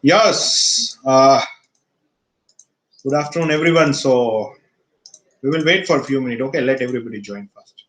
Yes. Good afternoon, everyone. So we will wait for a few minutes. Okay, let everybody join first.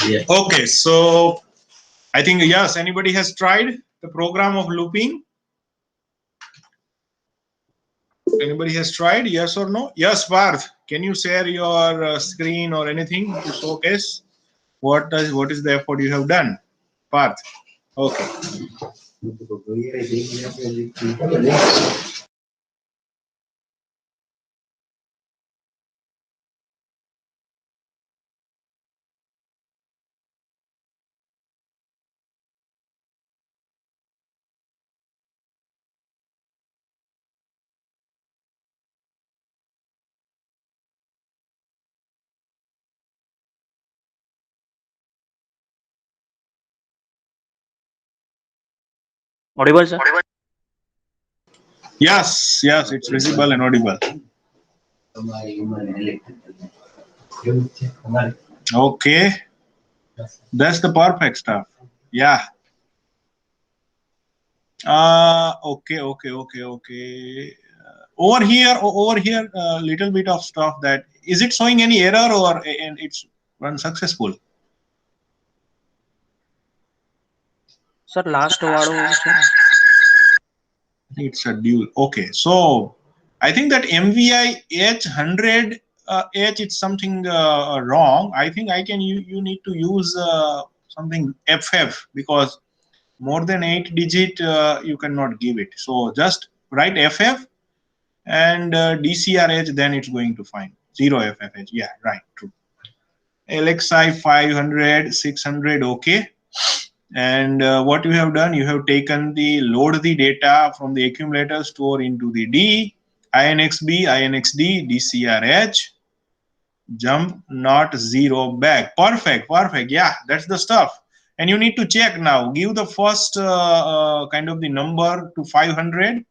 Yeah. Okay, so I think yes, anybody has tried the program of looping? Anybody has tried? Yes or no? Yes, Parth. Can you share your screen or anything to showcase what is the effort you have done, Parth? Okay. Audible, sir? Yes, yes, it's visible and audible. Okay, that's the perfect stuff. Yeah. Okay. Over here, little bit of stuff that is it showing any error or and it's run successful? Sir, last વાળું છે ને. It's a dual. Okay, so I think that MVI H100 H it's something wrong. I think I can you need to use something FF because more than 8 digit you cannot give it. So just write FF and DCRH, then it's going to find 0 FFH. Yeah, right, true. LXI 500, 600, okay. And what you have done, you have taken the load the data from the accumulator, store into the D, INXB, INXD, DCRH, jump not 0 back. Perfect. Yeah, that's the stuff. And you need to check now. Give the first kind of the number to 500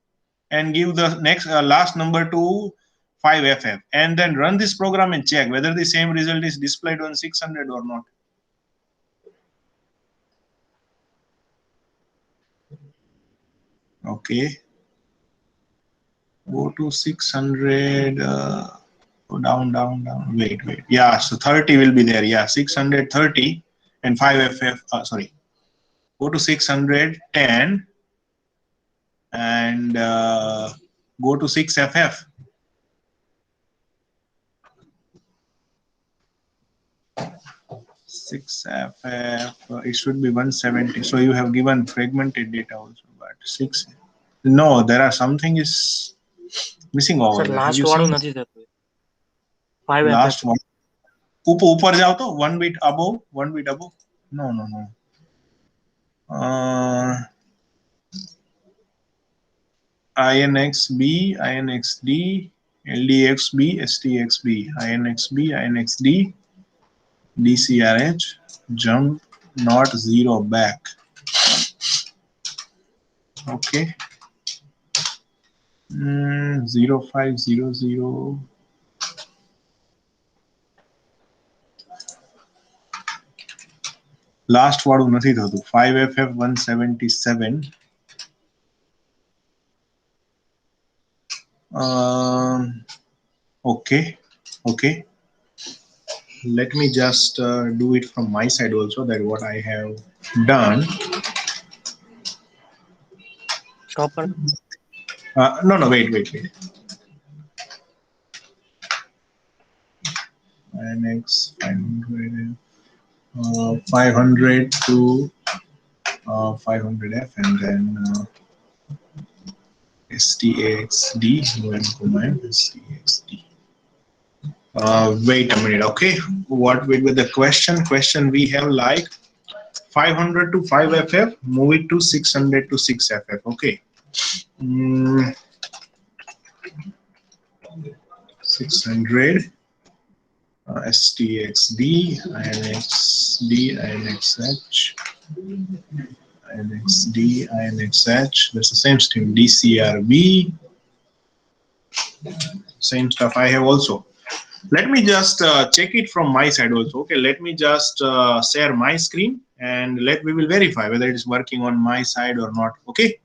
and give the next last number to 5FF, and then run this program and check whether the same result is displayed on 600 or not. Okay. Go to 600. Go down. Wait. Yeah, so 30 will be there. Yeah, 630 and 5FF. Sorry. Go to 610 and go to 6FF. 6FF. It should be 170. So you have given fragmented data also, but 6. No, there are something is missing over sir there. Have last you વાળું seen? નથી થતું. 5 Last FF. one. ऊपर जाओ तो 1 bit above, 1 bit above. No. INXB, INXD, LDXB, STXB, INXB, INXD, DCRH, jump not 0 back. Okay. 0500. Last વાળું નથી થતું. 5FF 177. Okay. Let me just do it from my side also, that what I have done. Stop પર. No, wait. NX 500 to 500F and then STXD, STXD. Wait a minute, okay. What with the question we have like 500 to 5FF, move it to 600 to 6FF, okay. 600 STXD, INXD, INXH, INXD, INXH. That's the same stream. DCRB, same stuff I have also. Let me just check it from my side also. Okay, let me just share my screen and we will verify whether it is working on my side or not. Okay,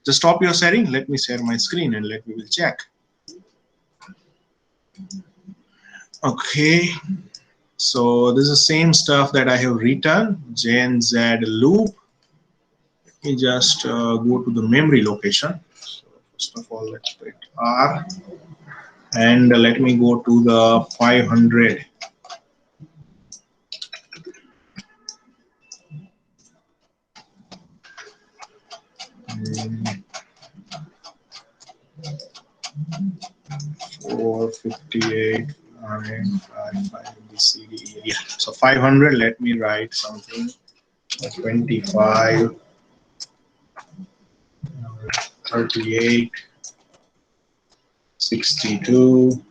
just stop your sharing. Let me share my screen and we will check. Okay, so this is the same stuff that I have written. JNZ loop. Let me just go to the memory location. So first of all, let's put R. And let me go to the 500. 458, 955, BCD. Yeah, so 500. Let me write something. 25, 38, 62.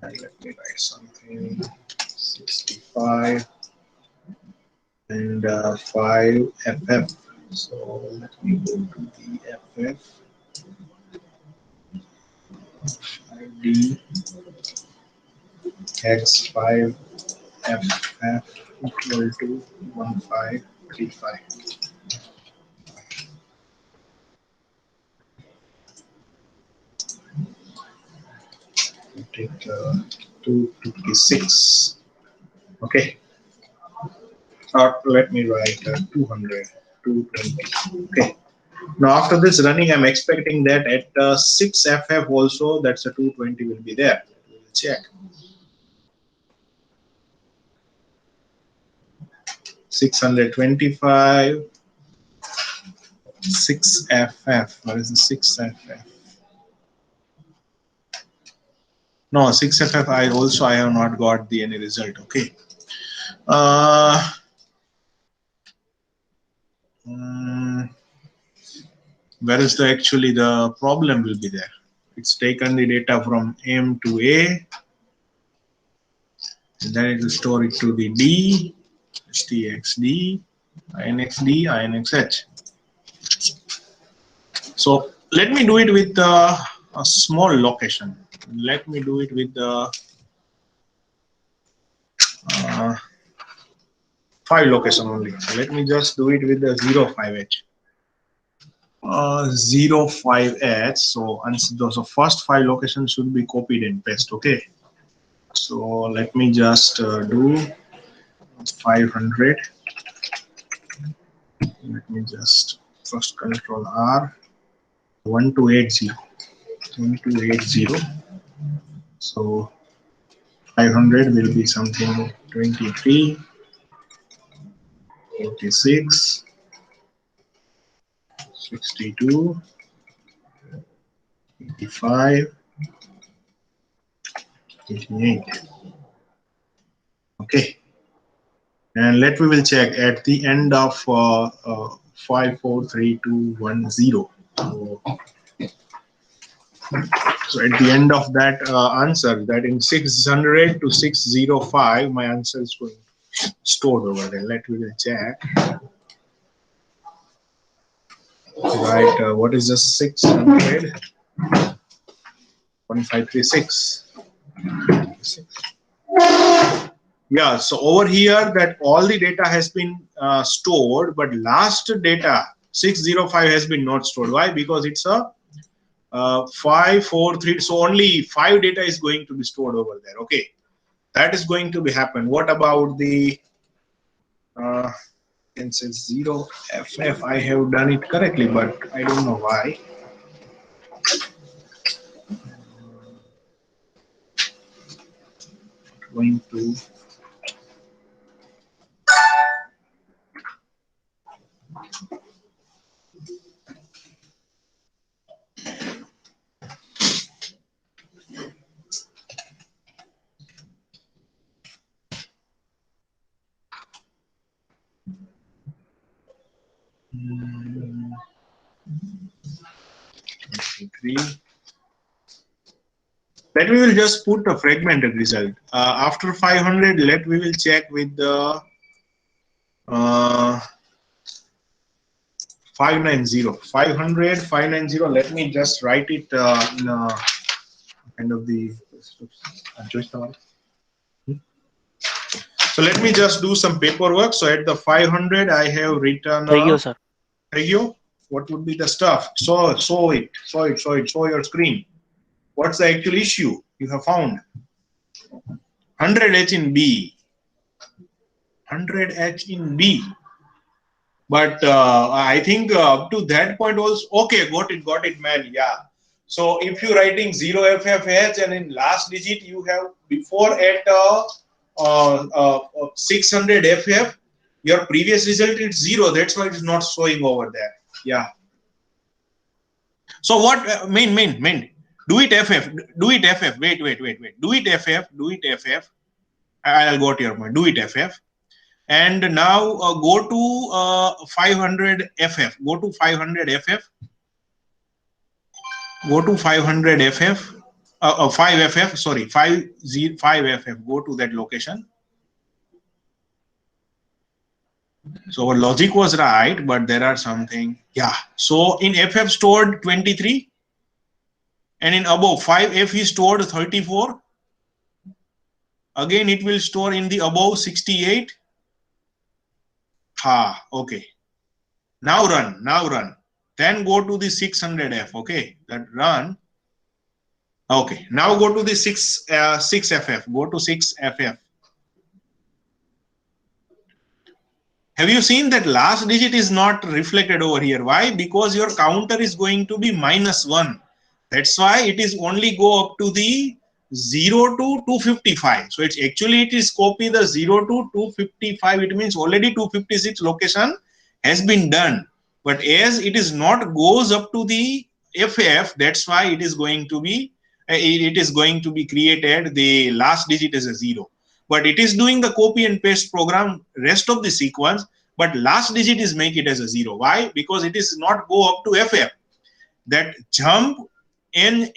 And let me write something. 65 and 5 FF. So let me go to the FF. 5D X5 FF equal to 1535. Take 256. Okay. Let me write 200, 220. Okay. Now after this running, I'm expecting that at 6 FF also, that's a 220 will be there. We will check. 625, 6 FF. What is the 6 FF? No, 6 FF. I have not got any result. Okay. Where is the problem will be there? It's taken the data from M to A, and then it will store it to the D, STXD, INXD, INXH. So let me do it with a small location. Let me do it with the 5 location only. So let me just do it with the 05H. 05H. So first 5 locations should be copied and pasted. Okay. So let me just do 500. Let me just first control R. 1280. 1280. So 500 will be something 23, 46, 62, 85, 88. Okay. And we will check at the end of 543210. So at the end of that answer, that in 600 to 605, my answer is going stored over there. We will check. Right, what is the 600? 1536. Yeah, so over here that all the data has been stored, but last data 605 has been not stored. Why? Because it's a 543, so only 5 data is going to be stored over there. Okay, that is going to be happen. What about the and says 0 FF? I have done it correctly, but I don't know why. Going to Let we will just put a fragmented result. After 500, we will check with the 590. 500, 590. Let me just write it in kind of the. So let me just do some paperwork. So at the 500, I have written. Sir. What would be the stuff? Show your screen. What's the actual issue you have found? 100H in B. 100H in B. But I think up to that point also, okay, got it, man. Yeah. So if you're writing 0FFH and in last digit you have before at 600FF, your previous result is 0. That's why it's not showing over there. Yeah. So what main do it ff, do it ff, wait, do it ff, do it ff. I'll go to your point. Do it ff, and now go to 500 ff. Go to 500 ff. Go to 500 ff. 5 ff. Sorry, 5 ff. Go to that location. So our logic was right, but there are something. Yeah. So in ff stored 23, and in above 5f is stored 34. Again, it will store in the above 68. Okay. Now run. Then go to the 600F. Okay, that run. Okay, now go to the 6FF. Go to 6FF. Have you seen that last digit is not reflected over here? Why? Because your counter is going to be -1. That's why it is only go up to the 0 to 255. So it's actually, it is copy the 0 to 255. It means already 256 location has been done. But as it is not goes up to the FF, that's why it is going to be created the last digit as a 0. But it is doing the copy and paste program rest of the sequence, but last digit is make it as a 0. Why? Because it is not go up to FF. That jump n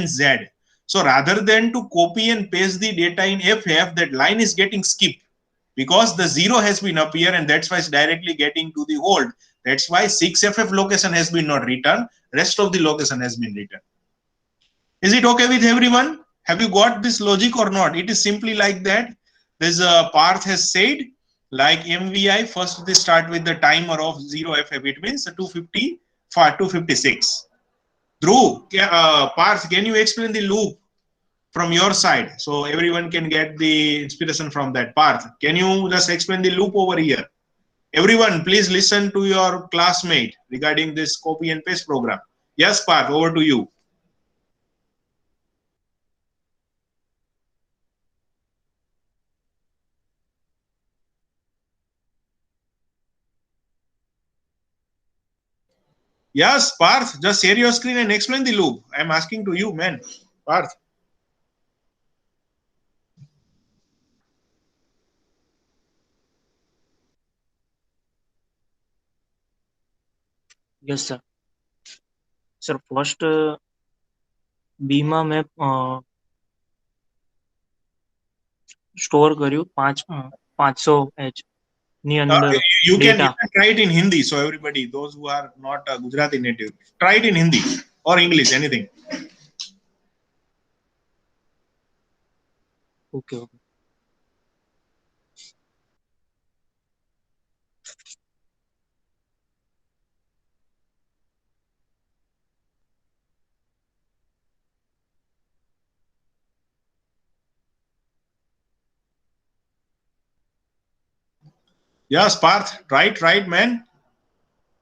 z. So rather than to copy and paste the data in FF, that line is getting skipped because the 0 has been up here, and that's why it's directly getting to the hold. That's why 6FF location has been not written. Rest of the location has been written. Is it okay with everyone? Have you got this logic or not? It is simply like that. There's a Parth has said, like MVI, first they start with the timer of 0FF. It means 256. Dhruv, Parth, can you explain the loop from your side so everyone can get the inspiration from that? Parth, can you just explain the loop over here? Everyone, please listen to your classmate regarding this copy and paste program. Yes, Parth, over to you. Yes, Parth, just share your screen and explain the loop. I'm asking to you, man. Parth. Yes sir. Sir first બીમાં મેં store કર્યું 500H ની અંદર You can data. try it in Hindi. So everybody, those who are not Gujarati native, try it in Hindi or English, anything. Okay okay. Yes, Parth, right, man.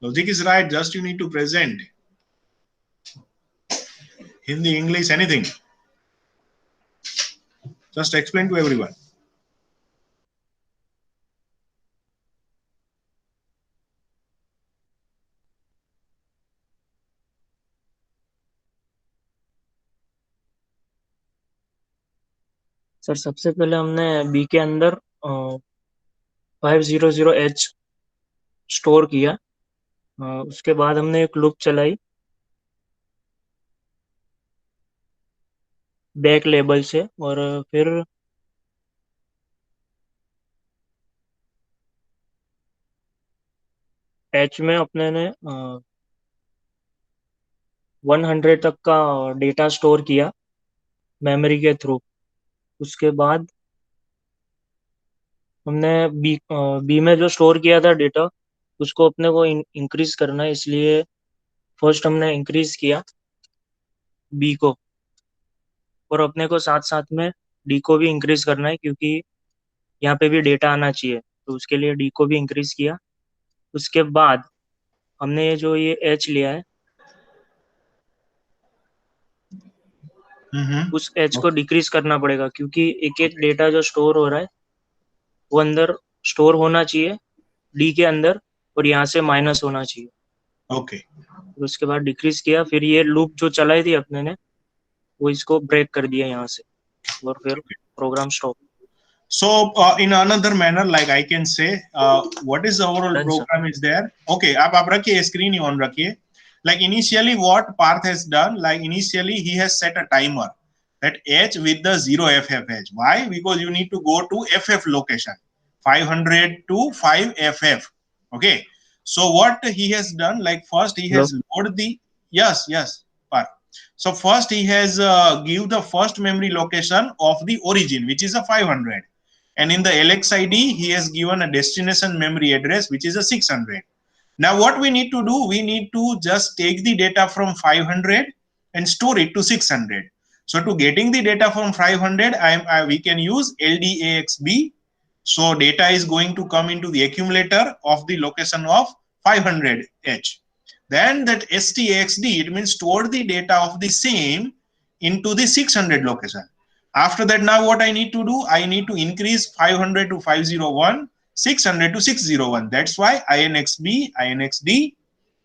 Logic is right. Just you need to present. Hindi, English, anything. Just explain to everyone. Sir सबसे पहले हमने B के अंदर 500H store किया. उसके बाद हमने एक लूप चलाई बैक लेबल से, और फिर एच में अपने ने 100 तक का डेटा स्टोर किया मेमोरी के थ्रू. उसके बाद हमने बी में जो स्टोर किया था डेटा, उसको अपने को इंक्रीज करना है, इसलिए फर्स्ट हमने इंक्रीज किया बी को, और अपने को साथ साथ में डी को भी इंक्रीज करना है क्योंकि यहाँ पे भी डेटा आना चाहिए, तो उसके लिए डी को भी इंक्रीज किया. उसके बाद हमने ये एच लिया है, उस एच को डिक्रीज करना पड़ेगा क्योंकि एक एक डेटा जो स्टोर हो रहा है वो अंदर स्टोर होना चाहिए डी के अंदर, और यहाँ से माइनस होना चाहिए. Okay. फिर उसके बाद डिक्रीज किया, फिर ये लूप जो चलाई थी अपने ने वो इसको ब्रेक कर दिया यहाँ से, और फिर program stop. So in another manner, like I can say, what is the overall Done, sir. program is there? Okay, आप रखिए, screen ही on रखिए. Like initially, what Parth has done, like initially he has set a timer that H with the 0 FFH. Why? Because you need to go to FF location, 500 to 5 FF. Okay. So what he has done, like first he has loaded the, yes, Parth. So first he has give the first memory location of the origin, which is a 500. And in the LXID, he has given a destination memory address, which is a 600. Now, what we need to do, we need to just take the data from 500 and store it to 600. So to getting the data from 500, we can use LDAXB. So data is going to come into the accumulator of the location of 500H. Then that STAXD, it means store the data of the same into the 600 location. After that, now what I need to do, I need to increase 500 to 501, 600 to 601. That's why INXB, INXD.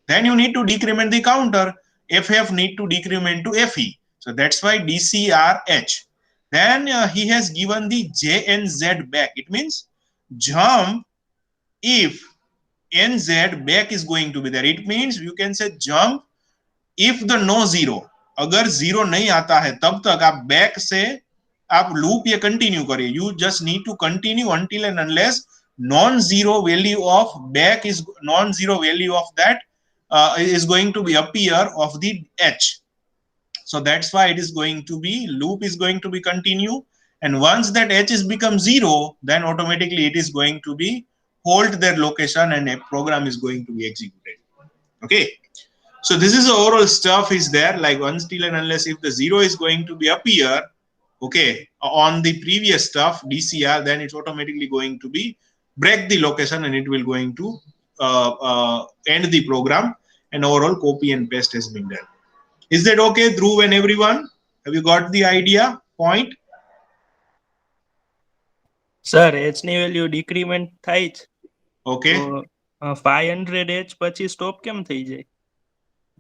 Then you need to decrement the counter. FF need to decrement to FE. So that's why DCRH. Then he has given the JNZ back. It means jump if NZ back is going to be there. It means you can say jump if the no zero. अगर zero नहीं आता है तब तक आप back से आप loop ये कंटिन्यू करिए. You just need to continue until and unless non-zero value of back is non-zero value of that is going to be appear of the h. So that's why it is going to be loop is going to be continue, and once that h is become zero, then automatically it is going to be hold their location and a program is going to be executed. Okay. So this is the overall stuff is there, like until and unless if the zero is going to be appear, okay, on the previous stuff DCR, then it's automatically going to be break the location and it will going to end the program, and overall copy and paste has been done. Is that okay, Dhruv and everyone? Have you got the idea point? Sir H ની value decrement થાય જ Okay. તો 500H પછી stop કેમ થઈ જાય?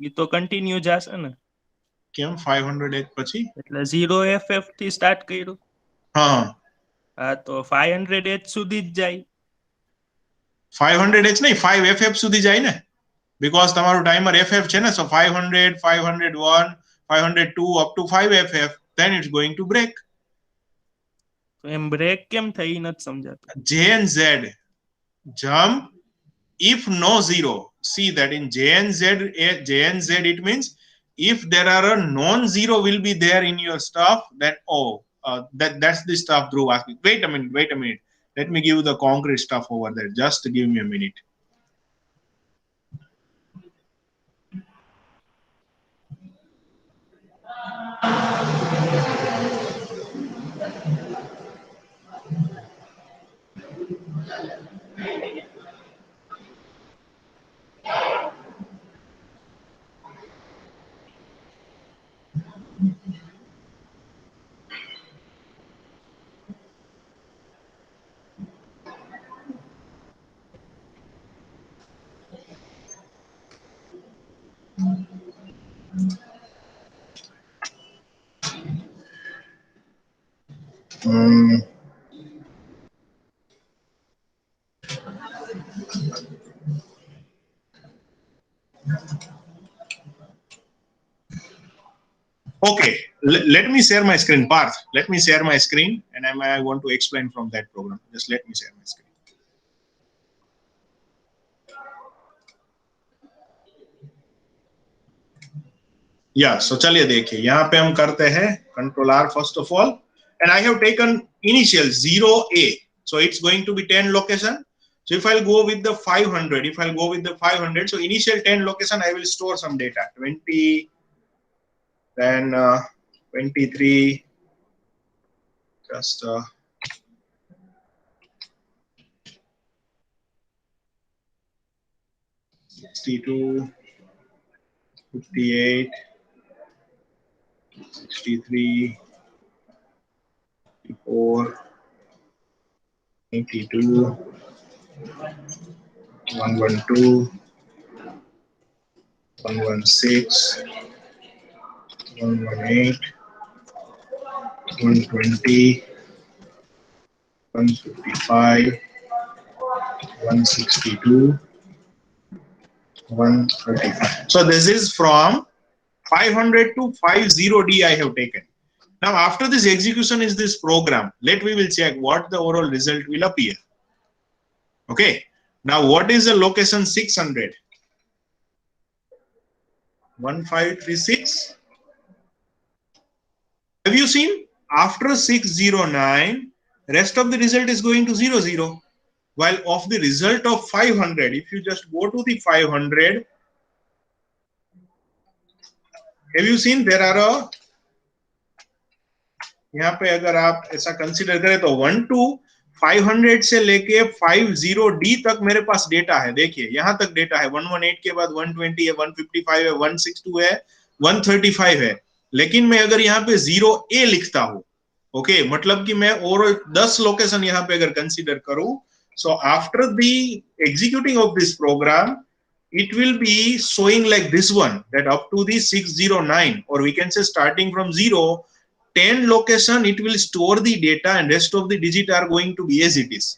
એ તો continue જશે ને? કેમ 500H પછી? એટલે 0FF થી સ્ટાર્ટ કર્યું. હા તો 500H સુધી જ જાય. 500H નહીં, 5FF સુધી જાય ને, because તમારું ટાઈમર FF છે ને. So 500, 501, 502 up to 5FF, then it's going to break. તો એમ બ્રેક કેમ થઈ નથી સમજાતું. J and Z jump if no zero. See that in J and Z it means if there are a non-zero will be there in your stuff, then that's the stuff Dhruv asking. Wait a minute. Let me give you the concrete stuff over there. Just give me a minute. Okay, let me share my screen, Parth. Let me share my screen, and I want to explain from that program. Just let me share my screen. Yeah, so चलिए देखिए, यहाँ पे हम करते हैं Control R first of all, and I have taken initial 0A, so it's going to be 10 location. So if I'll go with the 500, so initial 10 location I will store some data, 20, then 23, just 62, 58, 63, 64, 82, 112, 116, 118, 120, 155, 162, 135. So this is from 500 to 50D I have taken. Now after this execution is this program. We will check what the overall result will appear. Okay. Now what is the location 600? 1536. Have you seen? After 609, rest of the result is going to 00. While of the result of 500, if you just go to the 500, have you seen there are a, यहाँ पे अगर आप ऐसा consider करें तो 1 to 500 से लेके 50D तक मेरे पास डेटा है. देखिए यहां तक डेटा है. 118 के बाद 120 है, 155 है, 162 है, 135 है. लेकिन मैं अगर यहाँ पे 0A लिखता हूं, ओके, मतलब कि मैं और 10 लोकेशन यहाँ पे अगर कंसीडर करूं, so after the executing of this program, it will be showing like this one, that up to the 609, or we can say starting from 0, 10 location, it will store the data and rest of the digit are going to be as it is.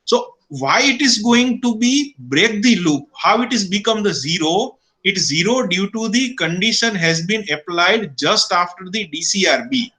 So why it is going to be break the loop? How it is become the 0? It's 0 due to the condition has been applied just after the DCRB.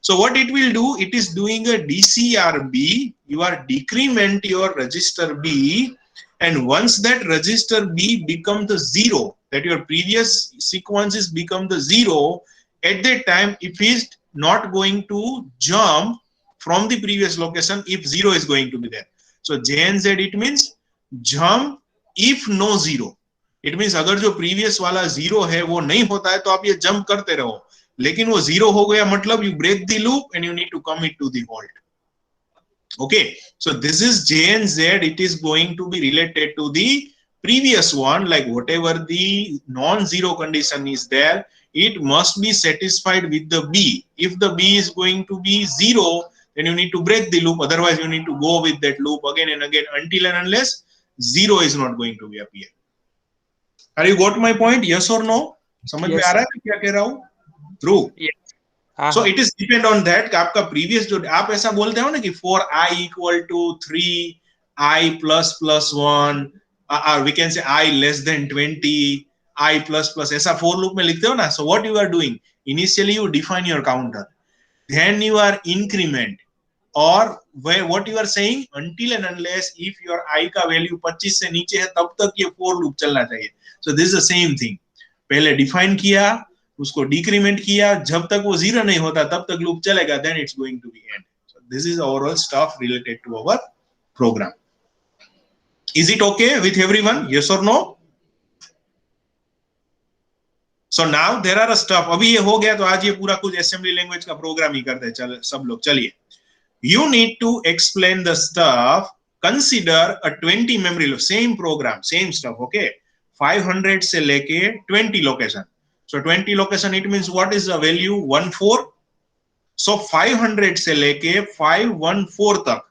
So what it will do, it is doing a DCRB, you are decrement your register B, and once that register B become the 0, that your previous sequences become the 0, at that time it is not going to jump from the previous location if 0 is going to be there. So JNZ, it means jump if no 0. It means अगर जो previous वाला 0 है वो नहीं होता है तो आप ये jump करते रहो, लेकिन वो 0 हो गया मतलब you break the loop and you need to commit to the halt. Okay, so this is JNZ. It is going to be related to the previous one, like whatever the non-zero condition is there, it must be satisfied with the B. If the B is going to be 0, then you need to break the loop. Otherwise, you need to go with that loop again and again until and unless 0 is not going to be appear. Are you got my point? Yes or no? समझ में आ रहा है मैं क्या कह रहा हूँ? True. Yes. So it is depend on that कि आपका previous जो आप ऐसा बोलते हो ना कि for I equal to 3, I plus plus 1, or we can say I less than 20, I plus plus, ऐसा for loop में लिखते हो ना. So what you are doing? Initially you define your counter, then you are increment, or where what you are saying, until and unless if your I का value 25 से नीचे है तब तक ये for loop चलना चाहिए. So this is the same thing. पहले define किया, उसको decrement किया, जब तक वो 0 नहीं होता तब तक loop चलेगा, then it's going to be end. So this is overall stuff related to our program. Is it okay with everyone? Yes or no? So now there are a stuff. अभी ये हो गया तो आज ये पूरा कुछ assembly language का program ही करते हैं. चल सब लोग चलिए. You need to explain the stuff. Consider a 20 memory loop, same program, same stuff. Okay, 500 से लेके 20 location. So 20 location, it means what is the value? 14. So 500 से लेके 514 तक.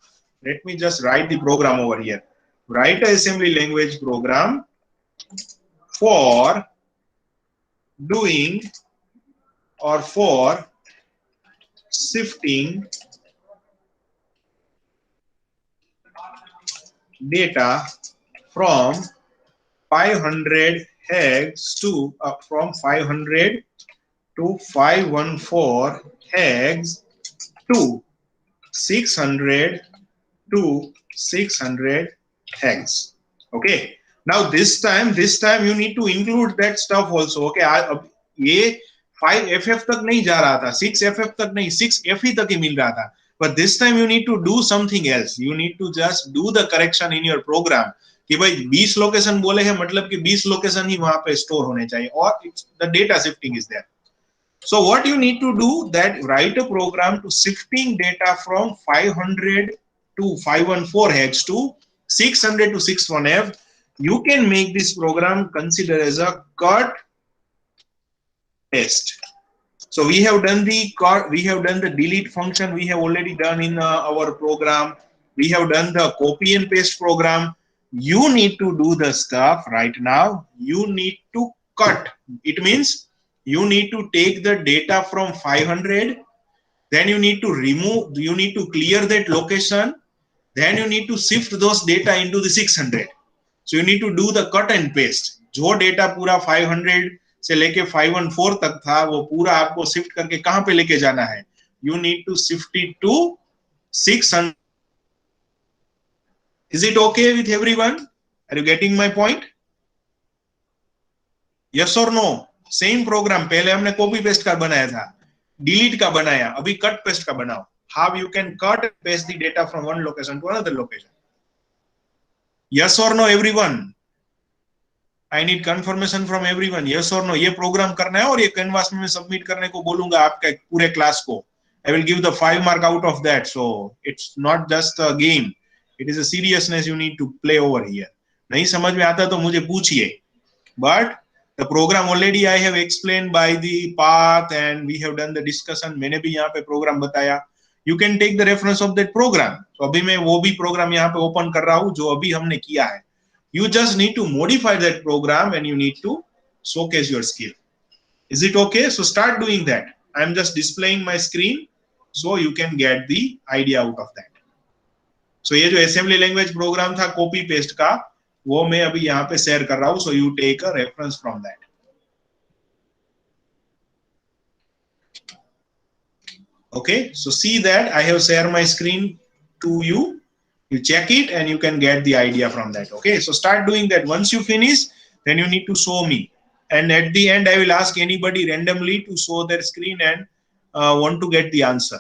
Let me just write the program over here. Write a assembly language program for doing or for shifting data from 500 hex to from 500 to 514 hex to 600 to 600 hex. Okay, now this time you need to include that stuff also. Okay, अब ये 5FF तक नहीं जा रहा था, 6FF तक नहीं, 6F ही तक ही मिल रहा था. But this time you need to do something else. You need to just do the correction in your program कि भाई 20 लोकेशन बोले हैं मतलब कि 20 लोकेशन ही वहां पे स्टोर होने चाहिए, और the data shifting is there. So what you need to do, that write a program to shifting data from 500 to 514 hex to 600 to 61F. You can make this program consider as a cut test. So we have done the delete function. We have already done in our program. We have done the copy and paste program. You need to do the stuff right now. You need to cut. It means you need to take the data from 500, then you need to remove, you need to clear that location, then you need to shift those data into the 600. So you need to do the cut and paste. जो data पूरा 500 से लेके 514 तक था वो पूरा आपको shift करके कहां पे लेके जाना है? You need to shift it to 600. Is it okay with everyone? Are you getting my point? Yes or no? Same program. पहले हमने कॉपी पेस्ट का बनाया था, डिलीट का बनाया, अभी कट पेस्ट का बनाओ. How you can cut and paste the data from one location to another location? Yes or no, everyone? I need confirmation from everyone. Yes or no? ये programme करना है और ये कैनवास में सबमिट करने को बोलूंगा आपके पूरे क्लास को. I will give the 5 mark out of that. So it's not just a game. It is a seriousness you need to play over here. नहीं समझ में आता तो मुझे पूछिए. But the program already I have explained by the path and we have done the discussion. मैंने भी यहाँ पे प्रोग्राम बताया. You can take the reference of that program. So अभी मैं वो भी प्रोग्राम यहाँ पे ओपन कर रहा हूँ जो अभी हमने किया है. You just need to modify that program and you need to showcase your skill. Is it okay? So start doing that. I'm just displaying my screen so you can get the idea out of that. So ये जो assembly language program था copy paste का वो मैं अभी यहाँ पे share कर रहा हूँ. So you take a reference from that. Okay. So see that I have shared my screen to you. You check it and you can get the idea from that. Okay, so start doing that. Once you finish, then you need to show me, and at the end I will ask anybody randomly to show their screen and want to get the answer.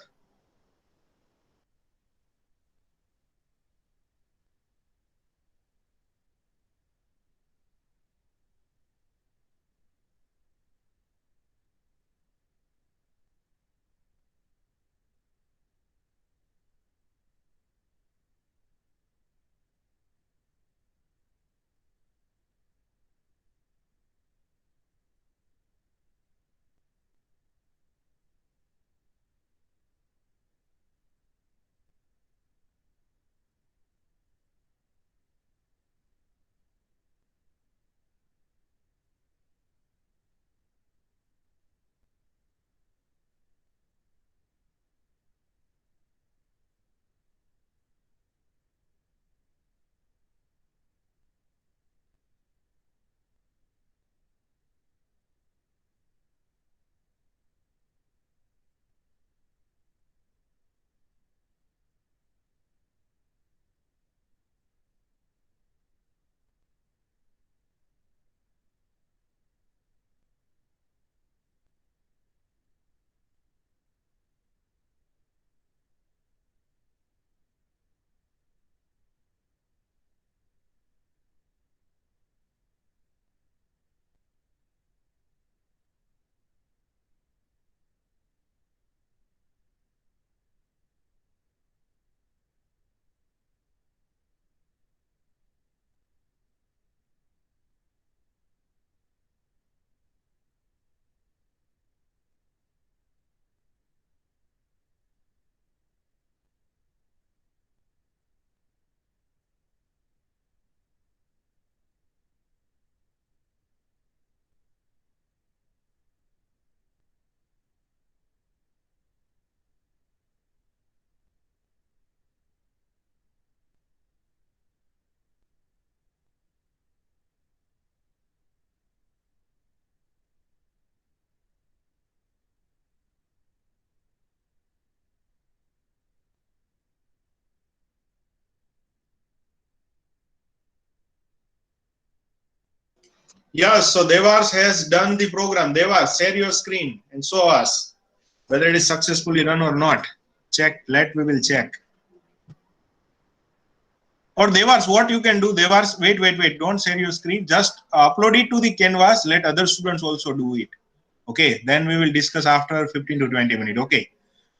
Yes, so Devars has done the program. Devars, share your screen and show us whether it is successfully run or not. Check, we will check. Or Devars, what you can do, Devars, wait, don't share your screen. Just upload it to the canvas. Let other students also do it. Okay, then we will discuss after 15 to 20 minutes. Okay,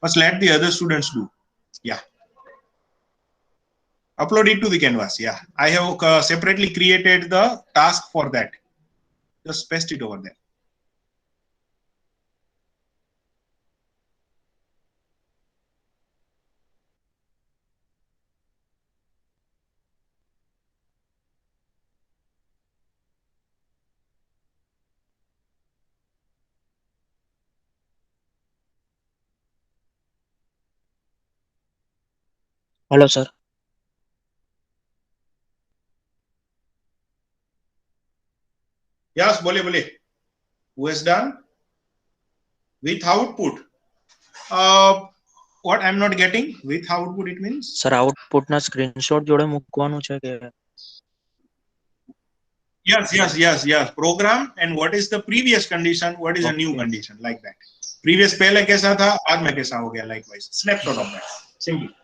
first let the other students do. Yeah. Upload it to the canvas. Yeah, I have separately created the task for that. Just paste it over there. Hello sir. Yes, बोले बोले। Who has done with output? What I'm not getting with output, it means? Sir output ના screenshot જોડે મૂકવાનું છે કે Yes. Program and what is the previous condition? What is a new Okay. condition? Like that. Previous पहले कैसा था, आज में कैसा हो गया? Likewise. Snapshot of that. Simply.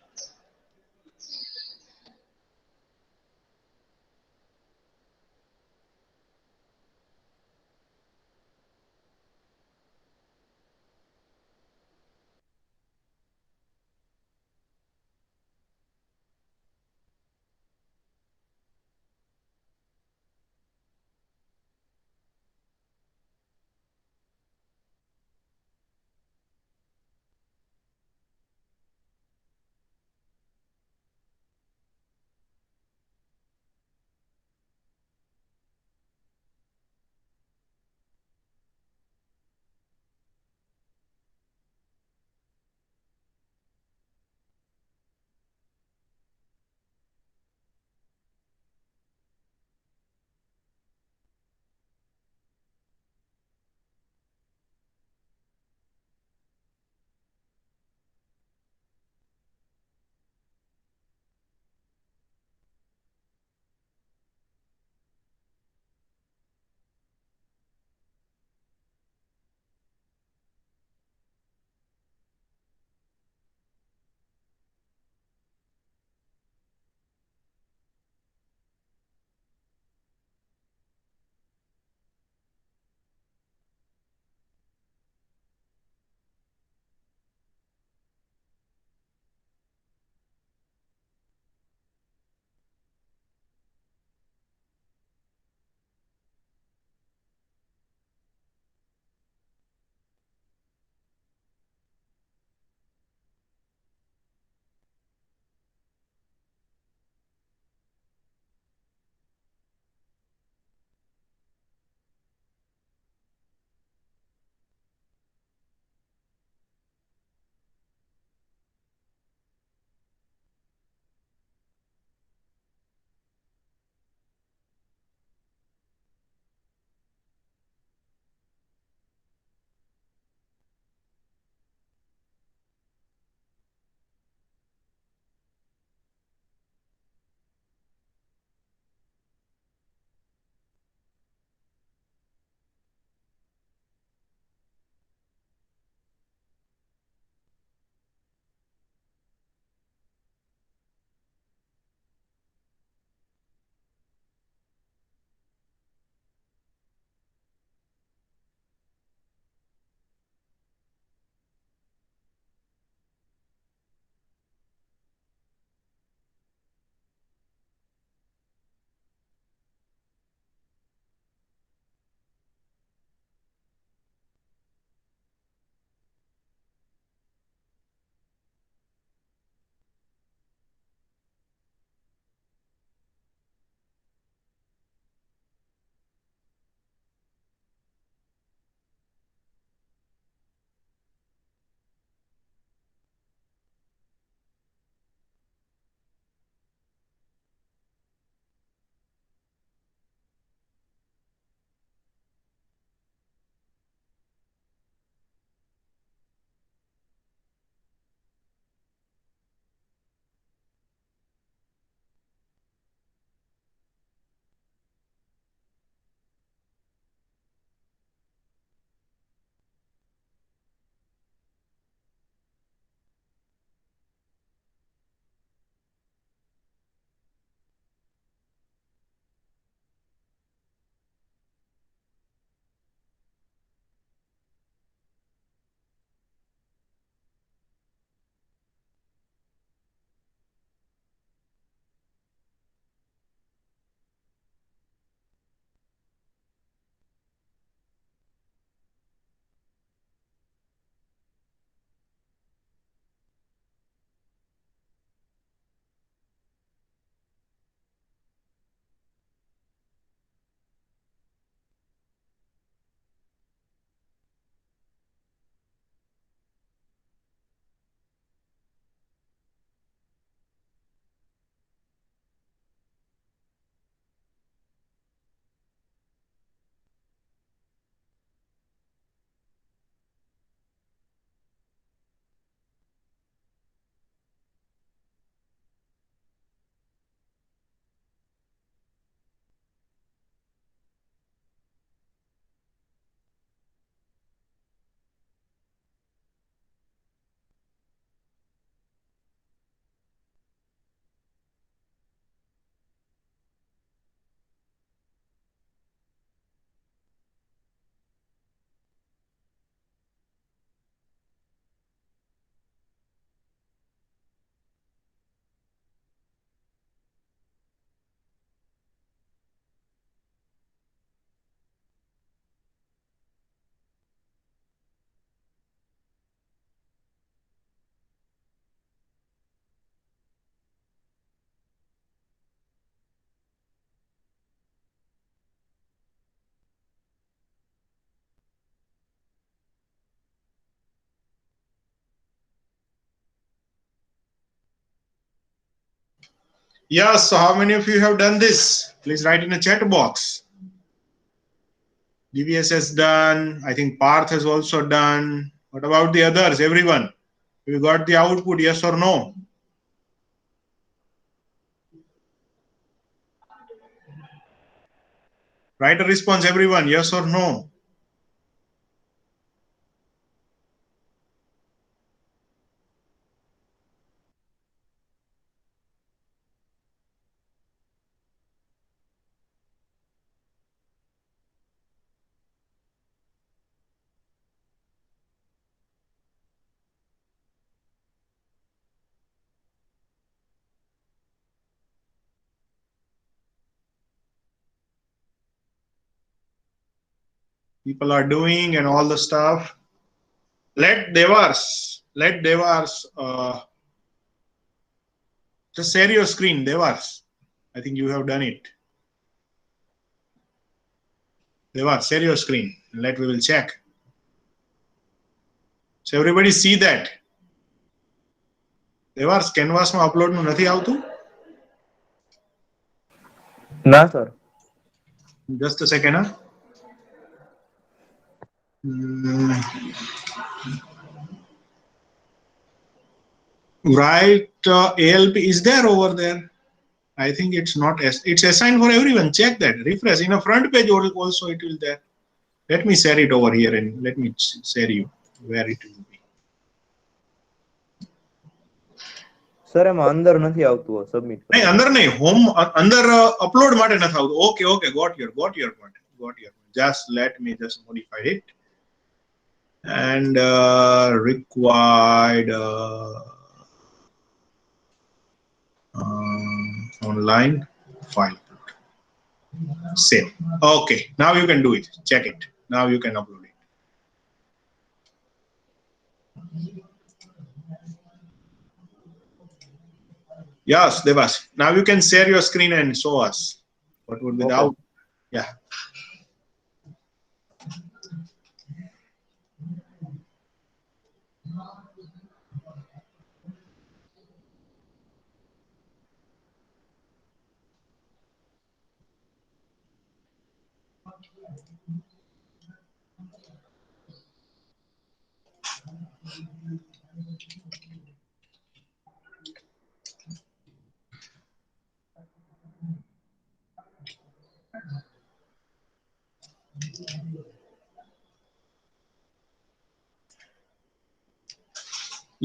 Yes, so how many of you have done this? Please write in the chat box. DVS has done. I think Parth has also done. What about the others? Everyone? You got the output, yes or no? Write a response, everyone, yes or no? People are doing and all the stuff. Let Devars just share your screen, Devars. I think you have done it. Devars, share your screen. We will check. So everybody see that. Devars, Canvas માં upload નું નથી આવતું? ના sir. Just a second, huh? Right, ALP is there over there? I think it's not. It's assigned for everyone. Check that. Refresh. In a front page also it will there. Let me share it over here and let me share you where it will be. Sir એમાં અંદર નથી આવતું submit. નહીં અંદર નહીં, home અંદર upload માટે નથી આવતું. Okay, got your point. Just let me just modify it and required online file. Save. Okay, now you can do it. Check it. Now you can upload it. Yes, Devas. Now you can share your screen and show us what would be the out. Yeah.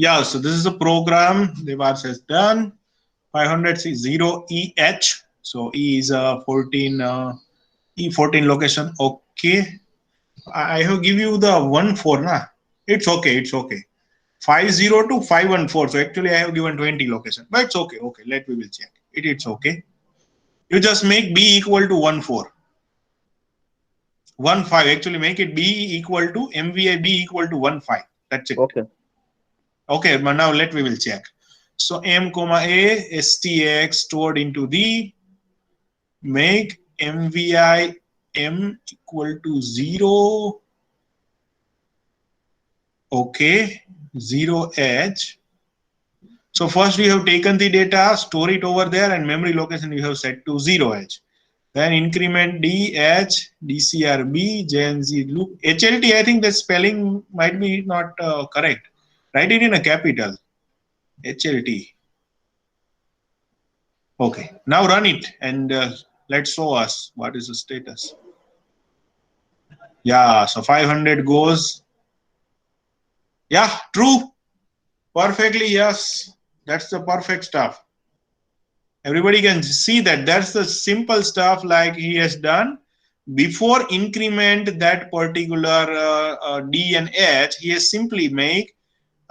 Yeah, so this is a program Devars has done. 500C0EH. So E is a 14 location. Okay. I have give you the 14 na. It's okay. 50 to 514. So actually I have given 20 location. But it's okay. We will check. It's okay. You just make B equal to 14. 15. Actually make it B equal to MVI B equal to 15. That's it. Okay, but now we will check. So M, A, STX stored into the, make MVI M equal to 0. Okay, 0H. So first we have taken the data, store it over there, and memory location we have set to 0H. Then increment DH, DCRB, JNZ loop. HLT, I think the spelling might be not correct. Write it in a capital. HLT. Okay, now run it and let's show us what is the status. Yeah, so 500 goes. Yeah, true. Perfectly, yes. That's the perfect stuff. Everybody can see that that's the simple stuff like he has done. Before increment that particular D and H, he has simply make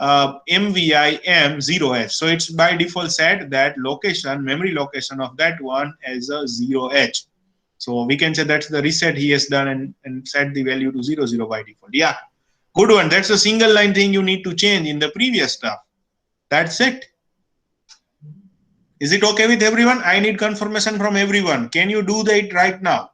MVI M 0H. So it's by default set that location, memory location of that one as a 0H. So we can say that's the reset he has done and set the value to 00 by default. Yeah, good one. That's a single line thing you need to change in the previous stuff. That's it. Is it okay with everyone? I need confirmation from everyone. Can you do that right now?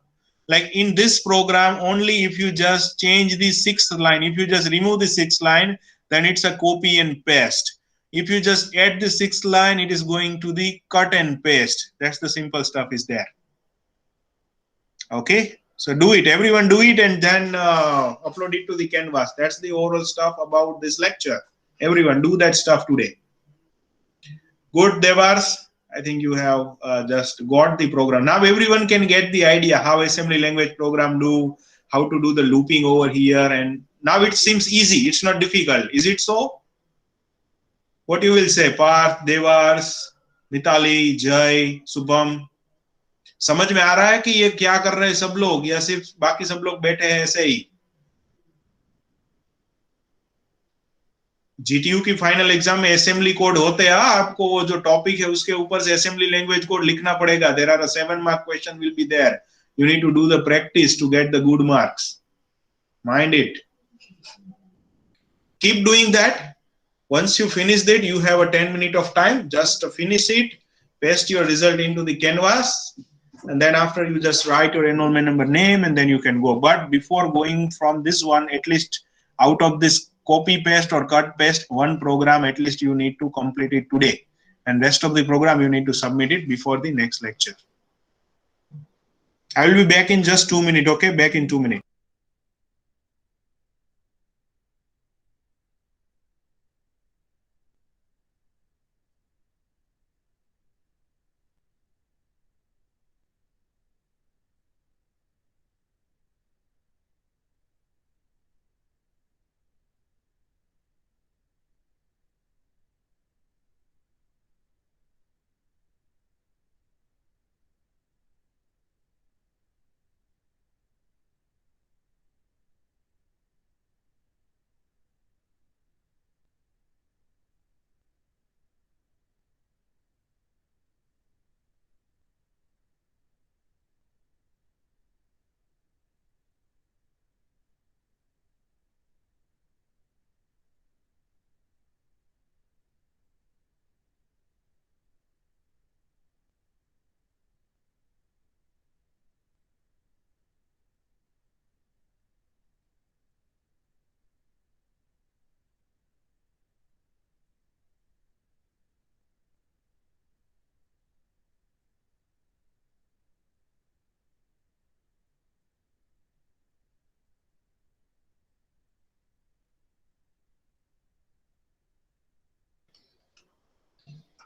Like in this program, only if you just change the 6th line, if you just remove the 6th line, then it's a copy and paste. If you just add the 6th line, it is going to the cut and paste. That's the simple stuff is there. Okay, so do it, everyone do it, and then upload it to the Canvas. That's the overall stuff about this lecture. Everyone do that stuff today. Good, Devars. I think you have just got the program. Now everyone can get the idea how assembly language program do, how to do the looping over here, and now it seems easy. It's not difficult. Is it so? What you will say, Parth, Devars, Mitali, Jay, Subham? समझ में आ रहा है कि ये क्या कर रहे हैं सब लोग, या सिर्फ बाकी सब लोग बैठे हैं ऐसे ही? जीटीयू की फाइनल एग्जाम में असेंबली कोड होते हैं, आपको वो जो टॉपिक है उसके ऊपर से असेंबली लैंग्वेज कोड लिखना पड़ेगा. There are 7 mark question will be there. You need to do the practice to get the good marks. Mind it. Keep doing that. Once you finish that, you have a 10 minute of time. Just finish it, paste your result into the Canvas, and then after you just write your enrollment number, name, and then you can go. But before going from this one, at least out of this copy paste or cut paste, one program at least you need to complete it today, and rest of the program you need to submit it before the next lecture. I will be back in just 2 minutes. Okay, back in 2 minutes.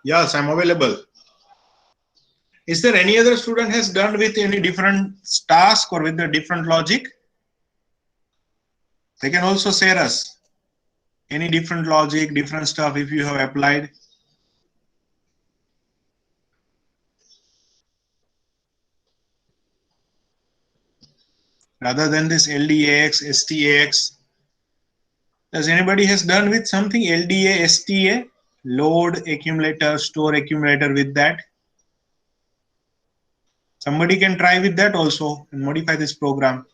Yes, I'm available. Is there any other student has done with any different task or with the different logic? They can also share us any different logic, different stuff if you have applied. Rather than this LDAX, STAX, does anybody has done with something LDA, STA, load accumulator, store accumulator with that? Somebody can try with that also and modify this program.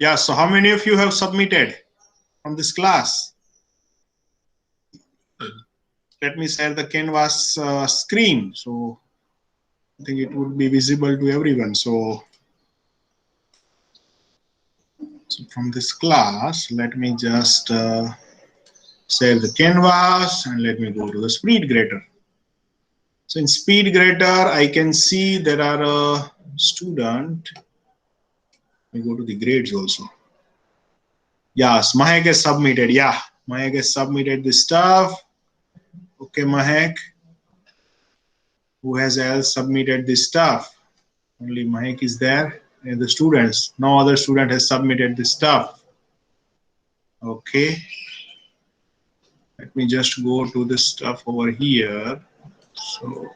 Yeah, so how many of you have submitted from this class? Let me share the Canvas screen. So I think it would be visible to everyone. So from this class, let me just share the Canvas and let me go to the SpeedGrader. So in SpeedGrader, I can see there are a student. Let me go to the grades also. Yes, Mahek has submitted. Yeah, Mahek has submitted the stuff. Okay, Mahek. Who has else submitted this stuff? Only Mahek is there. And the students. No other student has submitted this stuff. Okay. Let me just go to this stuff over here. So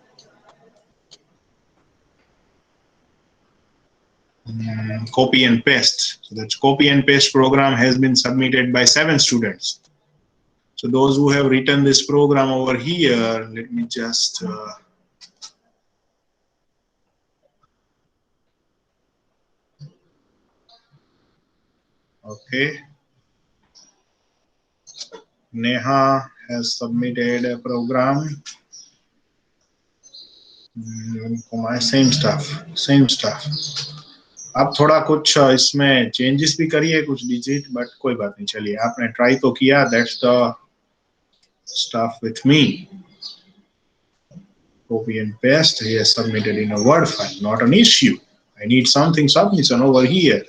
copy and paste. So that copy and paste program has been submitted by 7 students. So those who have written this program over here, let me just okay. Neha has submitted a program. Same stuff. अब थोड़ा कुछ इसमें changes भी करिए कुछ digit, but कोई बात नहीं, चलिए आपने ट्राई तो किया. That's the stuff with me. Copy and paste. He has submitted in a Word file. Not an issue. I need something submission over here.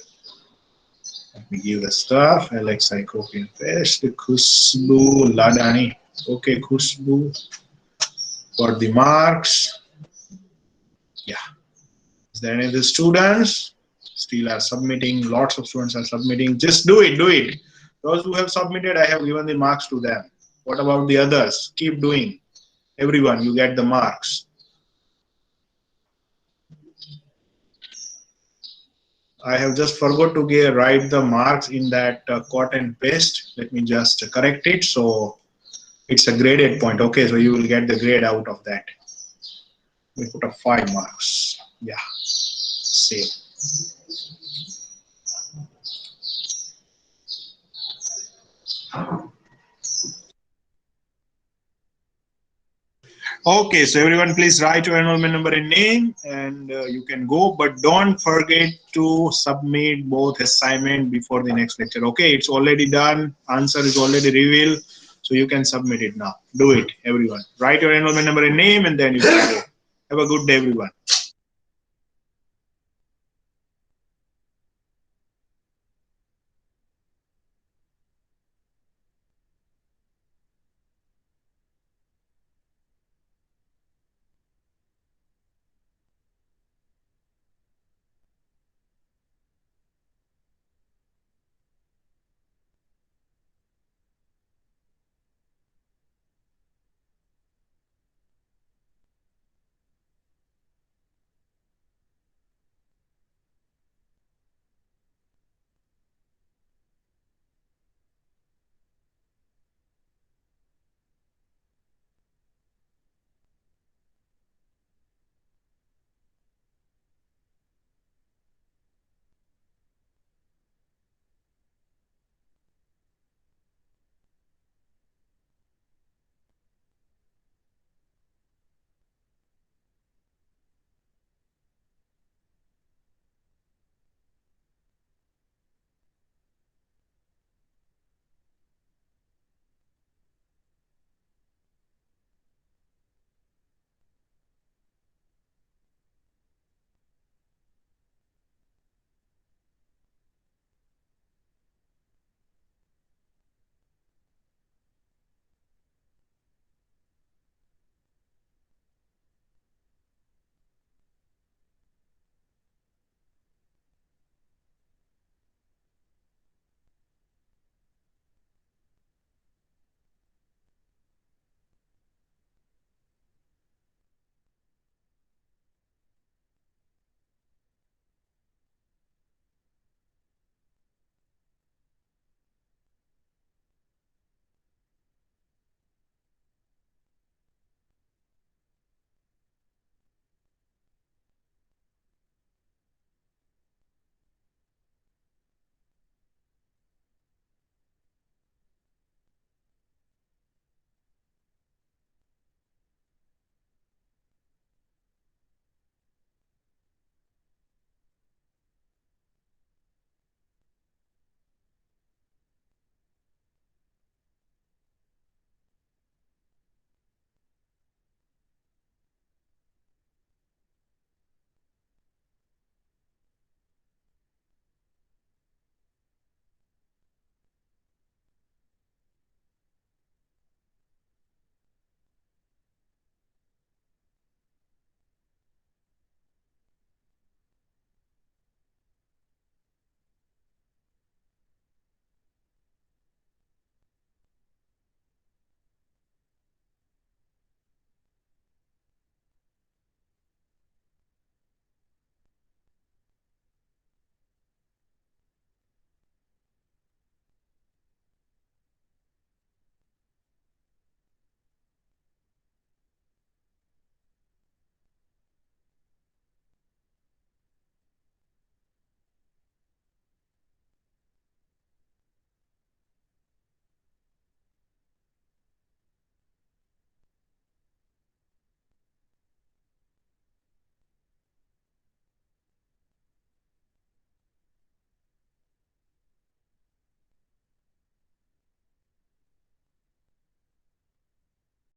Let me give the stuff. Alexa, copy and paste. Khushbu Ladani. Okay, Khushbu. For the marks. Yeah. Is there any of the students? Still are submitting. Lots of students are submitting. Just do it. Those who have submitted, I have given the marks to them. What about the others? Keep doing. Everyone, you get the marks. I have just forgot to write the marks in that cut and paste. Let me just correct it. So it's a graded point. Okay, so you will get the grade out of that. We put up 5 marks. Yeah, save. Okay, so everyone please write your enrollment number and name, and you can go, but don't forget to submit both assignment before the next lecture. Okay, it's already done, answer is already revealed, so you can submit it now. Do it, everyone. Write your enrollment number and name, and then you can go. Have a good day, everyone.